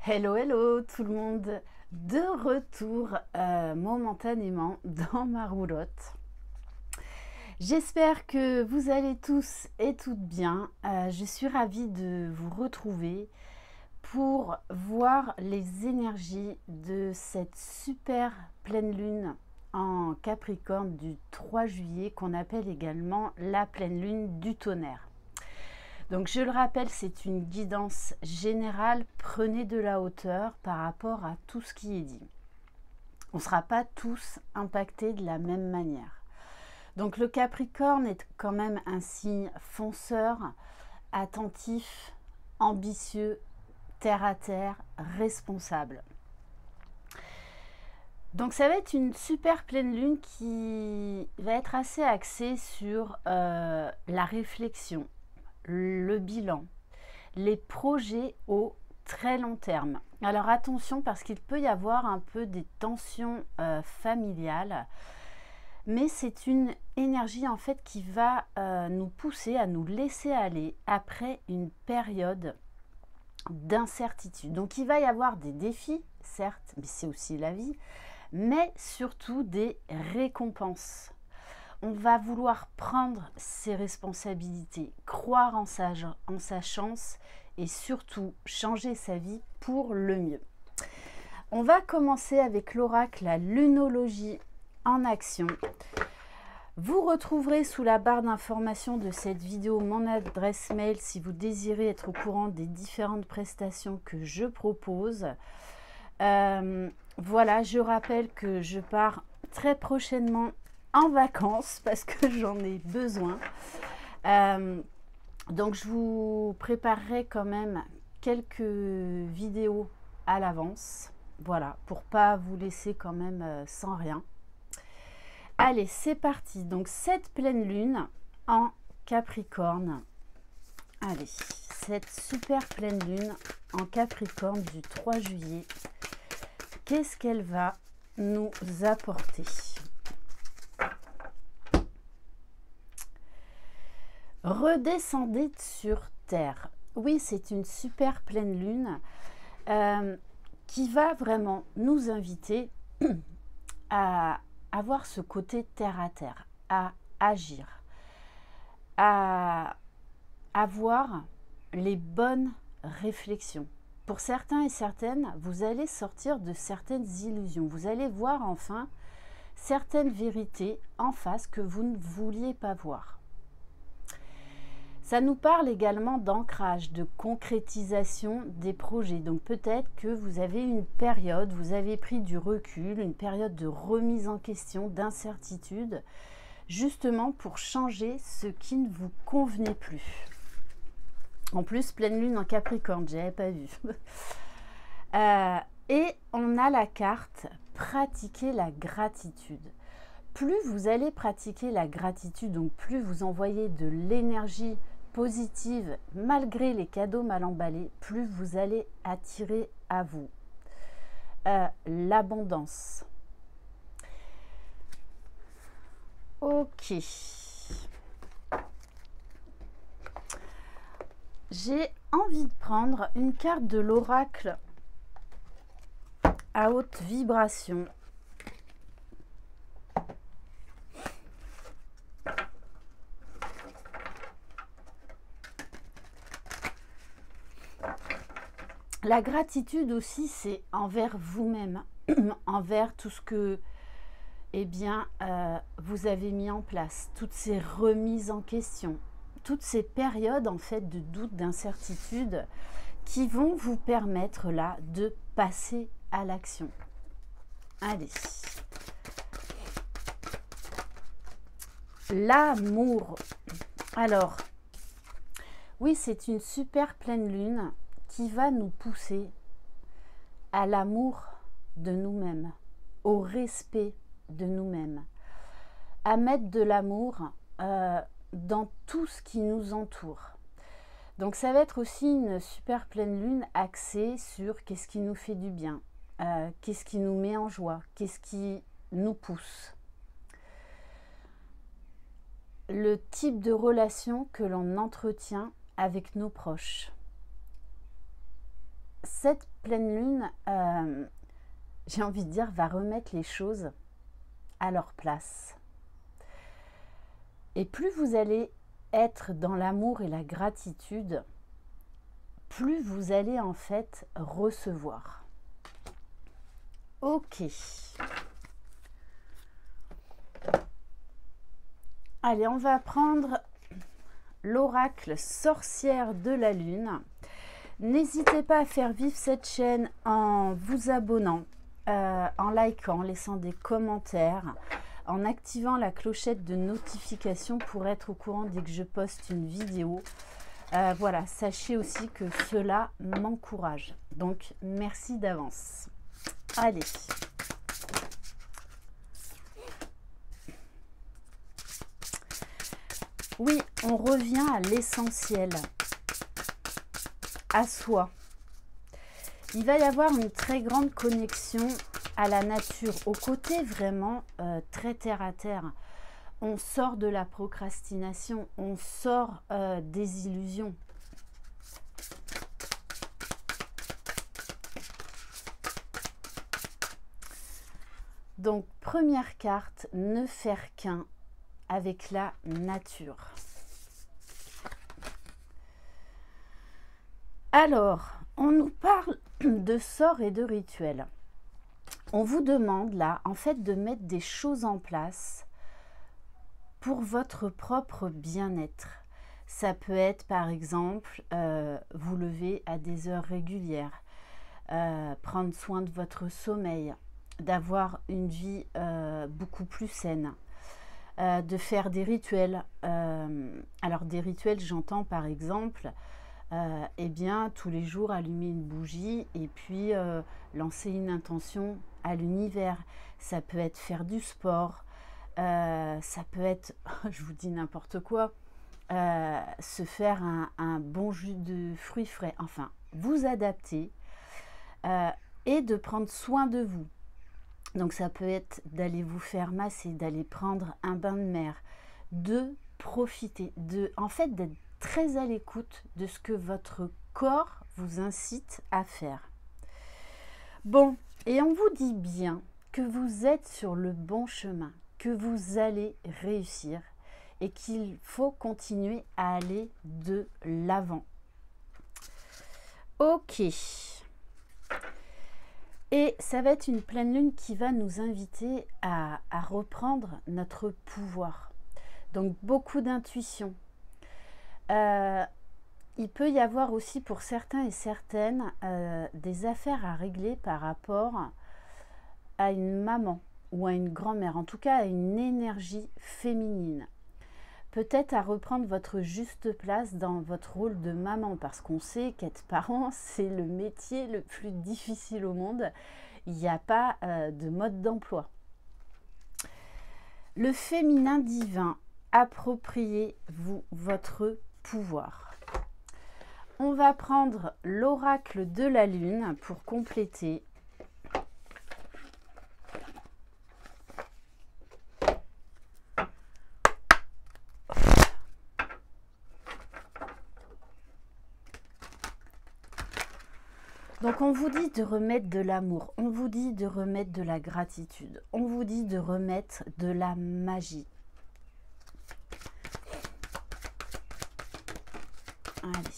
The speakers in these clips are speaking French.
Hello, hello tout le monde, de retour momentanément dans ma roulotte. J'espère que vous allez tous et toutes bien. Je suis ravie de vous retrouver pour voir les énergies de cette super pleine lune en Capricorne du 3 juillet qu'on appelle également la pleine lune du tonnerre. Donc je le rappelle, c'est une guidance générale, prenez de la hauteur par rapport à tout ce qui est dit. On ne sera pas tous impactés de la même manière. Donc le Capricorne est quand même un signe fonceur, attentif, ambitieux, terre à terre, responsable. Donc ça va être une super pleine lune qui va être assez axée sur la réflexion, le bilan, les projets au très long terme. Alors attention parce qu'il peut y avoir un peu des tensions familiales, mais c'est une énergie en fait qui va nous pousser à nous laisser aller après une période d'incertitude. Donc il va y avoir des défis, certes, mais c'est aussi la vie, mais surtout des récompenses. On va vouloir prendre ses responsabilités, croire en sa chance et surtout changer sa vie pour le mieux. On va commencer avec l'oracle, la lunologie en action. Vous retrouverez sous la barre d'information de cette vidéo mon adresse mail si vous désirez être au courant des différentes prestations que je propose. Voilà, je rappelle que je pars très prochainement en vacances parce que j'en ai besoin. Donc je vous préparerai quand même quelques vidéos à l'avance. Voilà, pour pas vous laisser quand même sans rien. Allez, c'est parti. Donc cette pleine lune en Capricorne. Allez, cette super pleine lune en Capricorne du 3 juillet. Qu'est-ce qu'elle va nous apporter ? Redescendez sur Terre. Oui, c'est une super pleine lune qui va vraiment nous inviter à avoir ce côté terre à terre, à agir, à avoir les bonnes réflexions. Pour certains et certaines, vous allez sortir de certaines illusions. Vous allez voir enfin certaines vérités en face que vous ne vouliez pas voir. Ça nous parle également d'ancrage, de concrétisation des projets. Donc peut-être que vous avez une période, vous avez pris du recul, une période de remise en question, d'incertitude, justement pour changer ce qui ne vous convenait plus. En plus, pleine lune en Capricorne, je n'avais pas vu. Et on a la carte pratiquer la gratitude. Plus vous allez pratiquer la gratitude, donc plus vous envoyez de l'énergie positive malgré les cadeaux mal emballés, plus vous allez attirer à vous l'abondance. Ok. J'ai envie de prendre une carte de l'oracle à haute vibration. La gratitude aussi, c'est envers vous-même, envers tout ce que vous avez mis en place, toutes ces remises en question, toutes ces périodes en fait de doute, d'incertitude qui vont vous permettre là de passer à l'action. Allez. L'amour. Alors, oui, c'est une super pleine lune qui va nous pousser à l'amour de nous-mêmes, au respect de nous-mêmes, à mettre de l'amour dans tout ce qui nous entoure. Donc ça va être aussi une super pleine lune axée sur qu'est-ce qui nous fait du bien, qu'est-ce qui nous met en joie, qu'est-ce qui nous pousse. Le type de relation que l'on entretient avec nos proches. cette pleine lune, j'ai envie de dire, va remettre les choses à leur place. Et plus vous allez être dans l'amour et la gratitude, plus vous allez en fait recevoir. Ok. Allez, on va prendre l'oracle sorcière de la lune. N'hésitez pas à faire vivre cette chaîne en vous abonnant, en likant, en laissant des commentaires, en activant la clochette de notification pour être au courant dès que je poste une vidéo. Voilà, sachez aussi que cela m'encourage. Donc, merci d'avance. Allez. Oui, on revient à l'essentiel, à soi. Il va y avoir une très grande connexion à la nature, au côté vraiment très terre à terre. On sort de la procrastination, on sort des illusions. Donc, première carte, ne faire qu'un avec la nature. Alors, on nous parle de sorts et de rituels. On vous demande là, en fait, de mettre des choses en place pour votre propre bien-être. Ça peut être, par exemple, vous lever à des heures régulières, prendre soin de votre sommeil, d'avoir une vie beaucoup plus saine, de faire des rituels. Alors, des rituels, j'entends par exemple, eh bien, tous les jours, allumer une bougie et puis lancer une intention à l'univers. Ça peut être faire du sport, ça peut être, je vous dis n'importe quoi, se faire un bon jus de fruits frais. Enfin, vous adapter et de prendre soin de vous. Donc, ça peut être d'aller vous faire masser, d'aller prendre un bain de mer, de profiter, en fait, d'être très à l'écoute de ce que votre corps vous incite à faire. Bon, et on vous dit bien que vous êtes sur le bon chemin, que vous allez réussir et qu'il faut continuer à aller de l'avant. Ok. Et ça va être une pleine lune qui va nous inviter à reprendre notre pouvoir. Donc, beaucoup d'intuition. Il peut y avoir aussi pour certains et certaines des affaires à régler par rapport à une maman ou à une grand-mère, en tout cas à une énergie féminine. Peut-être à reprendre votre juste place dans votre rôle de maman, parce qu'on sait qu'être parent, c'est le métier le plus difficile au monde. Il n'y a pas de mode d'emploi. Le féminin divin, appropriez-vous votre pouvoir. On va prendre l'oracle de la lune pour compléter. Donc on vous dit de remettre de l'amour, on vous dit de remettre de la gratitude, on vous dit de remettre de la magie. Allez.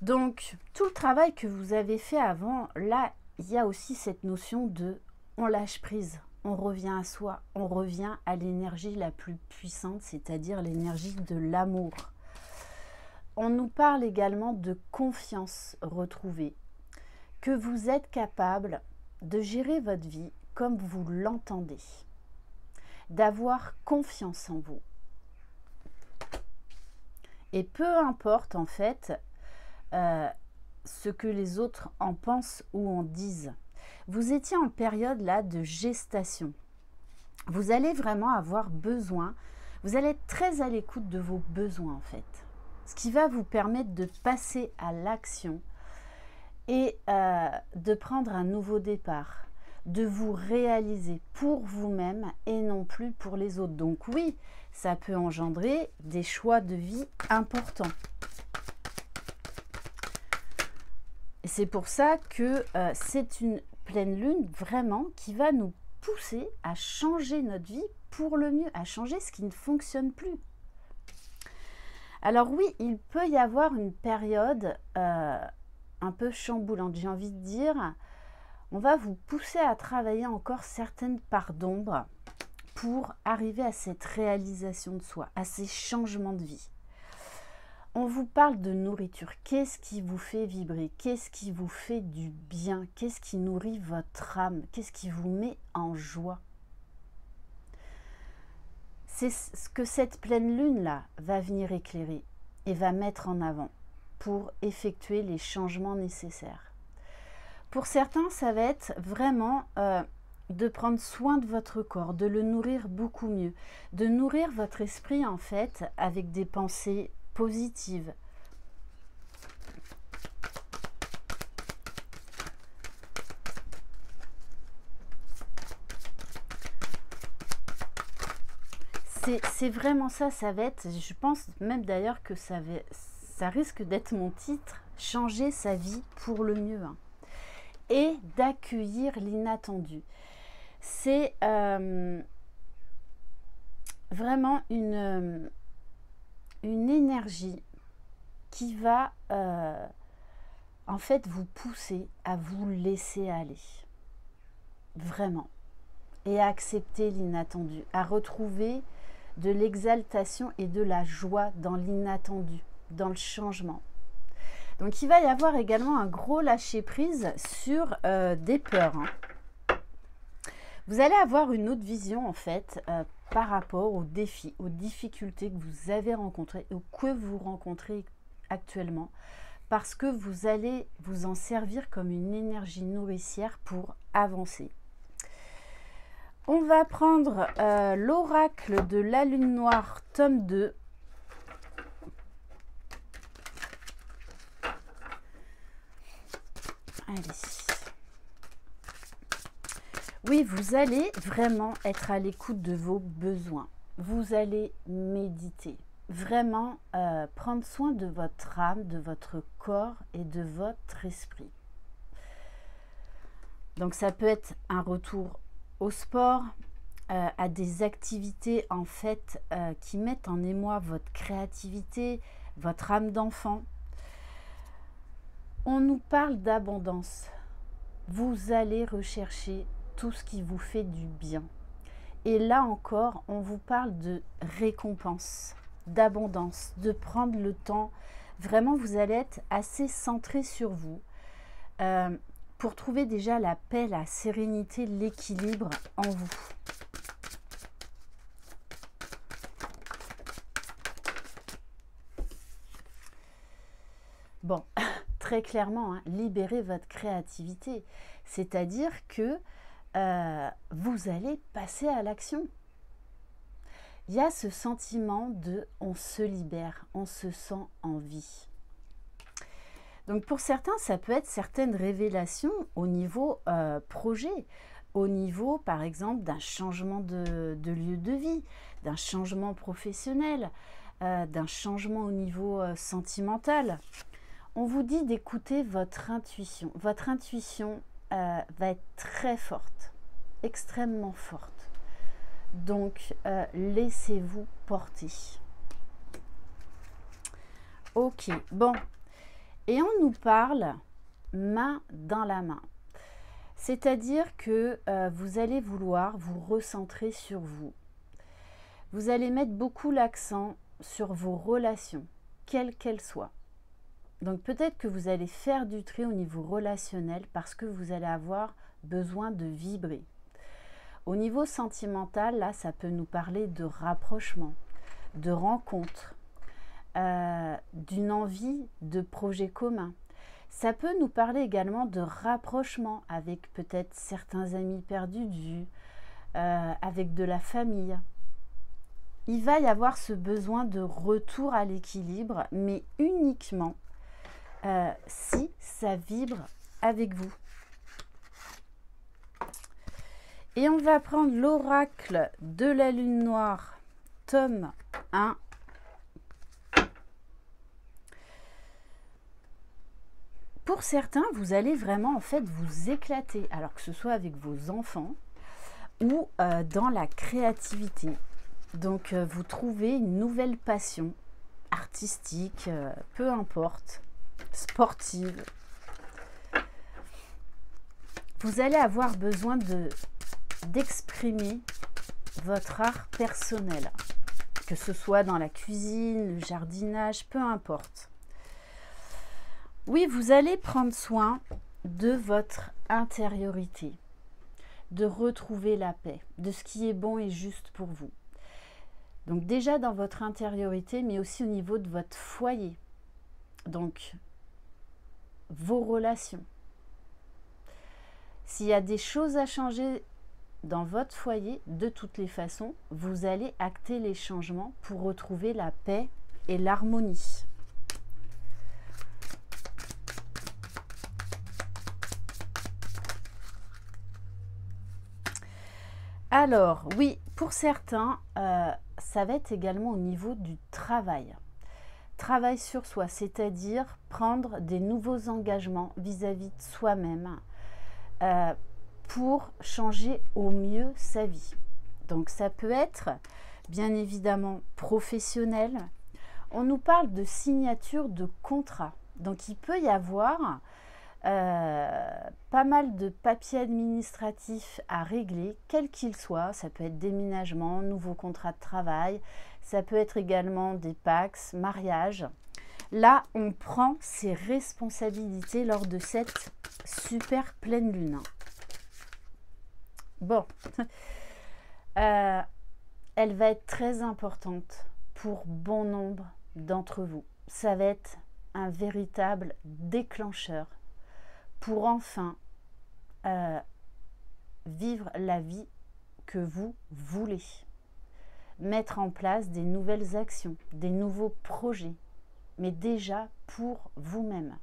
Donc, tout le travail que vous avez fait avant, là, il y a aussi cette notion de on lâche prise, on revient à soi, on revient à l'énergie la plus puissante, c'est-à-dire l'énergie de l'amour. On nous parle également de confiance retrouvée, que vous êtes capable de gérer votre vie comme vous l'entendez, d'avoir confiance en vous. Et peu importe en fait ce que les autres en pensent ou en disent. Vous étiez en période là de gestation. Vous allez vraiment avoir besoin, vous allez être très à l'écoute de vos besoins en fait. Ce qui va vous permettre de passer à l'action et de prendre un nouveau départ, de vous réaliser pour vous-même et non plus pour les autres. Donc oui, ça peut engendrer des choix de vie importants. C'est pour ça que c'est une pleine lune vraiment qui va nous pousser à changer notre vie pour le mieux, à changer ce qui ne fonctionne plus. Alors oui, il peut y avoir une période un peu chamboulante, j'ai envie de dire. On va vous pousser à travailler encore certaines parts d'ombre pour arriver à cette réalisation de soi, à ces changements de vie. On vous parle de nourriture. Qu'est-ce qui vous fait vibrer? Qu'est-ce qui vous fait du bien? Qu'est-ce qui nourrit votre âme? Qu'est-ce qui vous met en joie? C'est ce que cette pleine lune-là va venir éclairer et va mettre en avant pour effectuer les changements nécessaires. Pour certains, ça va être vraiment de prendre soin de votre corps, de le nourrir beaucoup mieux, de nourrir votre esprit en fait avec des pensées positives. C'est vraiment ça, ça va être, je pense même d'ailleurs que ça risque d'être mon titre, changer sa vie pour le mieux, hein, et d'accueillir l'inattendu. C'est vraiment une énergie qui va en fait vous pousser à vous laisser aller, vraiment, et à accepter l'inattendu, à retrouver de l'exaltation et de la joie dans l'inattendu, dans le changement. Donc il va y avoir également un gros lâcher-prise sur des peurs, hein. Vous allez avoir une autre vision en fait par rapport aux défis, aux difficultés que vous avez rencontrées ou que vous rencontrez actuellement, parce que vous allez vous en servir comme une énergie nourricière pour avancer. On va prendre l'oracle de la lune noire, tome 2. Allez. Oui, vous allez vraiment être à l'écoute de vos besoins. Vous allez méditer. Vraiment prendre soin de votre âme, de votre corps et de votre esprit. Donc ça peut être un retour au sport, à des activités en fait qui mettent en émoi votre créativité, votre âme d'enfant. On nous parle d'abondance. Vous allez rechercher tout ce qui vous fait du bien. Et là encore, on vous parle de récompense, d'abondance, de prendre le temps. Vraiment, vous allez être assez centré sur vous pour trouver déjà la paix, la sérénité, l'équilibre en vous. Bon, très clairement, hein, libérez votre créativité. C'est-à-dire que vous allez passer à l'action. Il y a ce sentiment de on se libère, on se sent en vie. Donc pour certains, ça peut être certaines révélations au niveau projet, au niveau par exemple d'un changement de lieu de vie, d'un changement professionnel, d'un changement au niveau sentimental. On vous dit d'écouter votre intuition. Votre intuition va être très forte, extrêmement forte. Donc, laissez-vous porter. Ok, bon. Et on nous parle main dans la main. C'est-à-dire que vous allez vouloir vous recentrer sur vous. Vous allez mettre beaucoup l'accent sur vos relations, quelles qu'elles soient. Donc peut-être que vous allez faire du tri au niveau relationnel parce que vous allez avoir besoin de vibrer. Au niveau sentimental, là, ça peut nous parler de rapprochement, de rencontre, d'une envie de projet commun. Ça peut nous parler également de rapprochement avec peut-être certains amis perdus de vue, avec de la famille. Il va y avoir ce besoin de retour à l'équilibre, mais uniquement si ça vibre avec vous. Et on va prendre l'oracle de la lune noire, tome 1. pour certains, vous allez vraiment en fait vous éclater, alors que ce soit avec vos enfants ou dans la créativité. Donc vous trouvez une nouvelle passion artistique, peu importe, sportive. Vous allez avoir besoin d'exprimer votre art personnel, que ce soit dans la cuisine, le jardinage, peu importe. Oui, vous allez prendre soin de votre intériorité, de retrouver la paix, de ce qui est bon et juste pour vous. Donc déjà dans votre intériorité, mais aussi au niveau de votre foyer. Donc, vos relations. S'il y a des choses à changer dans votre foyer, de toutes les façons, vous allez acter les changements pour retrouver la paix et l'harmonie. Alors, oui, pour certains, ça va être également au niveau du travail. Travail sur soi, c'est-à-dire prendre des nouveaux engagements vis-à-vis de soi-même pour changer au mieux sa vie. Donc, ça peut être, bien évidemment, professionnel. On nous parle de signature de contrat. Donc, il peut y avoir pas mal de papiers administratifs à régler, quel qu'il soit. Ça peut être déménagement, nouveau contrat de travail, ça peut être également des PAX, mariage. Là, on prend ses responsabilités lors de cette super pleine lune. Bon, elle va être très importante pour bon nombre d'entre vous. Ça va être un véritable déclencheur pour enfin vivre la vie que vous voulez. Mettre en place des nouvelles actions, des nouveaux projets, mais déjà pour vous-même.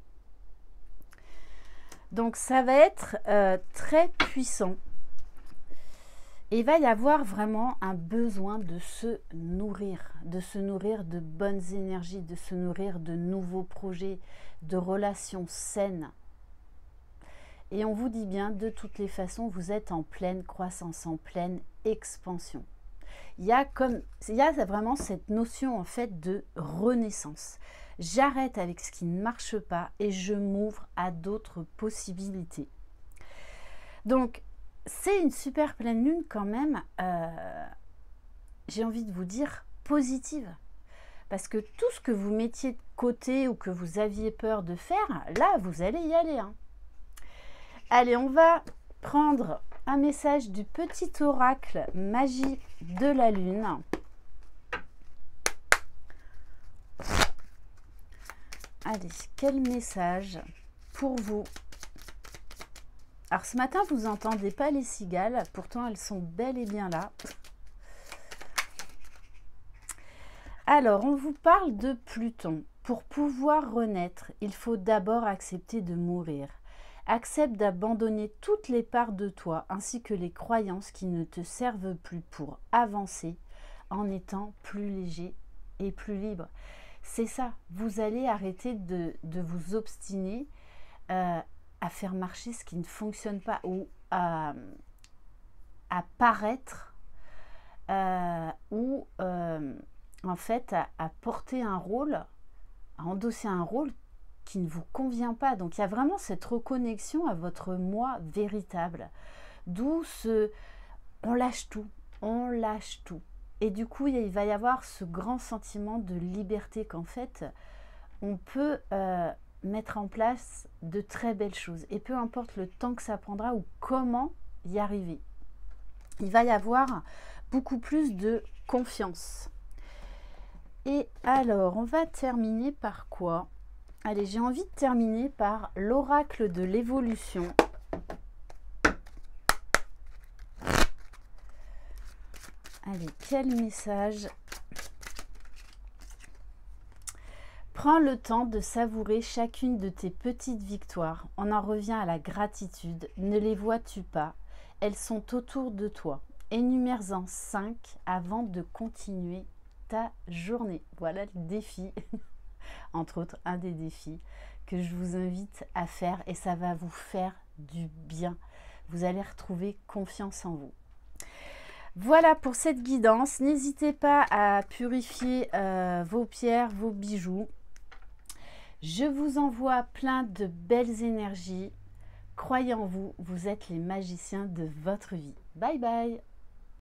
Donc ça va être très puissant. Et il va y avoir vraiment un besoin de se nourrir de bonnes énergies, de se nourrir de nouveaux projets, de relations saines. Et on vous dit bien, de toutes les façons, vous êtes en pleine croissance, en pleine expansion. Il y a vraiment cette notion en fait de renaissance. J'arrête avec ce qui ne marche pas et je m'ouvre à d'autres possibilités. Donc, c'est une super pleine lune quand même, j'ai envie de vous dire, positive. Parce que tout ce que vous mettiez de côté ou que vous aviez peur de faire, là, vous allez y aller. Allez, on va prendre un message du petit oracle magie de la lune. Allez, quel message pour vous? Alors ce matin, vous n'entendez pas les cigales, pourtant elles sont bel et bien là. Alors, on vous parle de Pluton. Pour pouvoir renaître, il faut d'abord accepter de mourir. Accepte d'abandonner toutes les parts de toi ainsi que les croyances qui ne te servent plus pour avancer en étant plus léger et plus libre. C'est ça, vous allez arrêter de vous obstiner à faire marcher ce qui ne fonctionne pas ou à paraître ou en fait à porter un rôle, à endosser un rôle qui ne vous convient pas. Donc il y a vraiment cette reconnexion à votre moi véritable, d'où on lâche tout, on lâche tout. Et du coup, il va y avoir ce grand sentiment de liberté qu'en fait, on peut mettre en place de très belles choses. Et peu importe le temps que ça prendra ou comment y arriver. Il va y avoir beaucoup plus de confiance. Et alors, on va terminer par quoi? Allez, j'ai envie de terminer par l'oracle de l'évolution. Allez, quel message? Prends le temps de savourer chacune de tes petites victoires. On en revient à la gratitude. Ne les vois-tu pas? Elles sont autour de toi. Énumère-en 5 avant de continuer ta journée. Voilà le défi, entre autres un des défis que je vous invite à faire et ça va vous faire du bien. Vous allez retrouver confiance en vous. Voilà pour cette guidance. N'hésitez pas à purifier vos pierres, vos bijoux. Je vous envoie plein de belles énergies. Croyez en vous, vous êtes les magiciens de votre vie. Bye bye!